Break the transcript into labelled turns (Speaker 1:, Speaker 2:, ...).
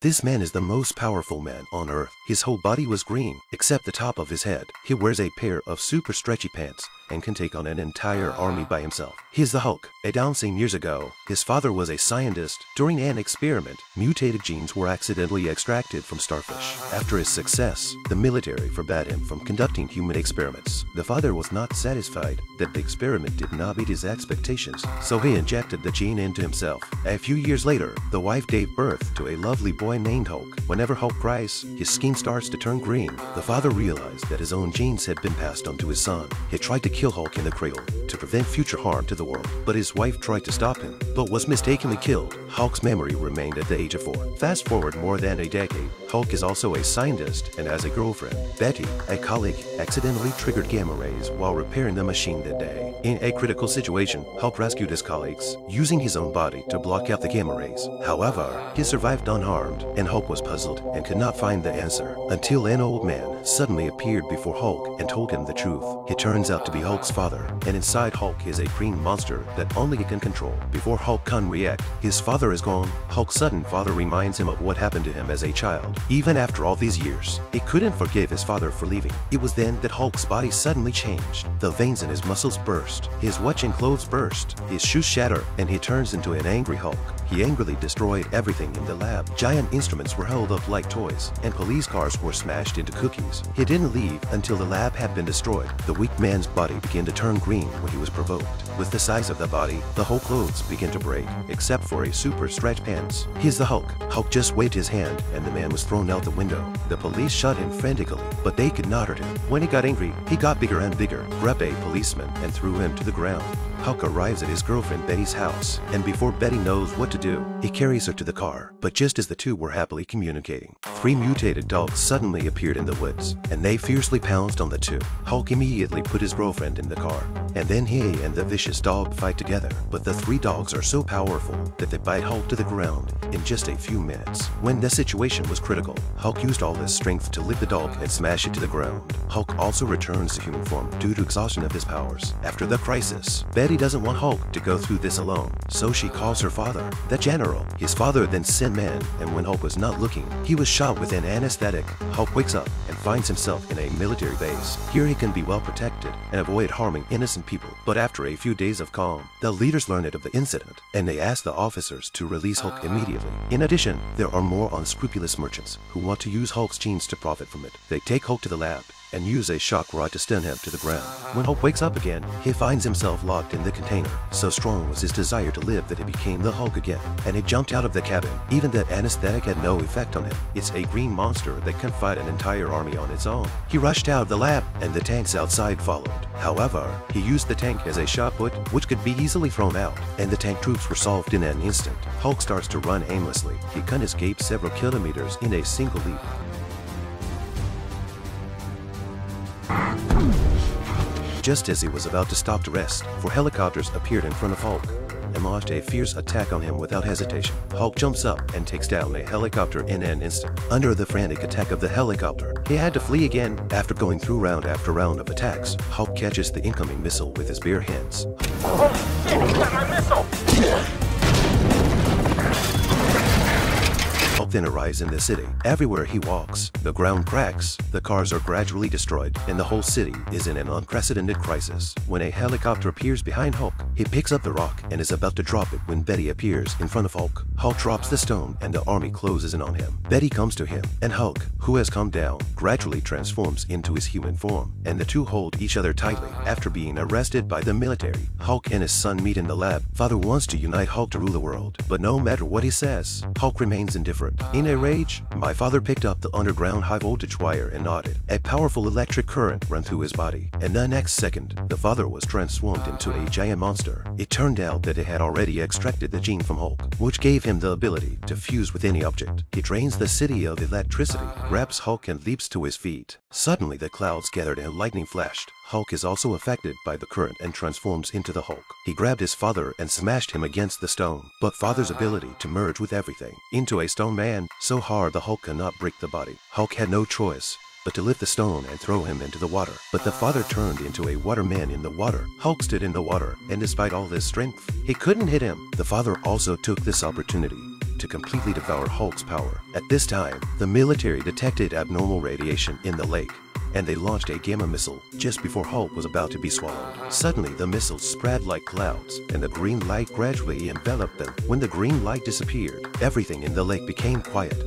Speaker 1: This man is the most powerful man on Earth. His whole body was green, except the top of his head. He wears a pair of super stretchy pants and can take on an entire army by himself. He is the Hulk. A down scene years ago, his father was a scientist. During an experiment, mutated genes were accidentally extracted from starfish. After his success, the military forbade him from conducting human experiments. The father was not satisfied that the experiment did not meet his expectations, so he injected the gene into himself. A few years later, the wife gave birth to a lovely boy named Hulk. Whenever Hulk cries, his skin starts to turn green. The father realized that his own genes had been passed on to his son. He tried to kill Hulk in the cradle to prevent future harm to the world, but his wife tried to stop him, but was mistakenly killed. Hulk's memory remained at the age of 4. Fast forward more than a decade, Hulk is also a scientist and has a girlfriend. Betty, a colleague, accidentally triggered gamma rays while repairing the machine that day. In a critical situation, Hulk rescued his colleagues, using his own body to block out the gamma rays. However, he survived unharmed, and Hulk was puzzled and could not find the answer until an old man suddenly appeared before Hulk and told him the truth. He turns out to be Hulk's father, and inside Hulk is a green monster that only he can control. Before Hulk can react, his father is gone. Hulk's sudden father reminds him of what happened to him as a child. Even after all these years, he couldn't forgive his father for leaving. It was then that Hulk's body suddenly changed. The veins in his muscles burst, his watching clothes burst, his shoes shatter, and he turns into an angry Hulk. He angrily destroyed everything in the lab. Giant instruments were held up like toys, and police cars were smashed into cookies. He didn't leave until the lab had been destroyed. The weak man's body began to turn green when he was provoked. With the size of the body, the whole clothes began to break, except for a super stretch pants. He's the Hulk. Hulk just waved his hand, and the man was thrown out the window. The police shot him frantically, but they could not hurt him. When he got angry, he got bigger and bigger, grabbed a policeman, and threw him to the ground. Hulk arrives at his girlfriend Betty's house, and before Betty knows what to do, he carries her to the car. But just as the two were happily communicating, 3 mutated dogs suddenly appeared in the woods, and they fiercely pounced on the two. Hulk immediately put his girlfriend in the car, and then he and the vicious dog fight together. But the 3 dogs are so powerful that they bite Hulk to the ground in just a few minutes. When the situation was critical, Hulk used all his strength to lift the dog and smash it to the ground. Hulk also returns to human form due to exhaustion of his powers. After the crisis, Betty doesn't want Hulk to go through this alone, so she calls her father, the general. His father then sent men, and when Hulk was not looking, he was shot with an anesthetic. Hulk wakes up and finds himself in a military base. Here he can be well protected and avoid harming innocent people. But after a few days of calm, the leaders learned of the incident, and they asked the officers to release Hulk immediately. In addition, there are more unscrupulous merchants who want to use Hulk's genes to profit from it. They take Hulk to the lab and use a shock rod to stun him to the ground. When Hulk wakes up again, he finds himself locked in the container. So strong was his desire to live that he became the Hulk again, and he jumped out of the cabin. Even that anesthetic had no effect on him. It's a green monster that can fight an entire army on its own. He rushed out of the lab, and the tanks outside followed. However, he used the tank as a shot put, which could be easily thrown out, and the tank troops were solved in an instant. Hulk starts to run aimlessly. He can escape several kilometers in a single leap. Just as he was about to stop to rest, 4 helicopters appeared in front of Hulk and launched a fierce attack on him without hesitation. Hulk jumps up and takes down a helicopter in an instant. Under the frantic attack of the helicopter, he had to flee again. After going through round after round of attacks, Hulk catches the incoming missile with his bare hands.
Speaker 2: Oh shit, he got my missile!
Speaker 1: Hulk then arrives in the city. Everywhere he walks, the ground cracks, the cars are gradually destroyed, and the whole city is in an unprecedented crisis. When a helicopter appears behind Hulk, he picks up the rock and is about to drop it when Betty appears in front of Hulk. Hulk drops the stone and the army closes in on him. Betty comes to him, and Hulk, who has come down, gradually transforms into his human form, and the two hold each other tightly. After being arrested by the military, Hulk and his son meet in the lab. Father wants to unite Hulk to rule the world, but no matter what he says, Hulk remains indifferent. In a rage, my father picked up the underground high-voltage wire and nodded. A powerful electric current ran through his body, and the next second, the father was transformed into a giant monster. It turned out that it had already extracted the gene from Hulk, which gave him the ability to fuse with any object. He drains the city of electricity, grabs Hulk and leaps to his feet. Suddenly, the clouds gathered and lightning flashed. Hulk is also affected by the current and transforms into the Hulk. He grabbed his father and smashed him against the stone, but father's ability to merge with everything into a stone man so hard the Hulk cannot break the body. Hulk had no choice but to lift the stone and throw him into the water. But the father turned into a waterman in the water. Hulk stood in the water, and despite all his strength, he couldn't hit him. The father also took this opportunity to completely devour Hulk's power. At this time, the military detected abnormal radiation in the lake, and they launched a gamma missile just before Hulk was about to be swallowed. Suddenly, the missile spread like clouds, and the green light gradually enveloped them. When the green light disappeared, everything in the lake became quiet.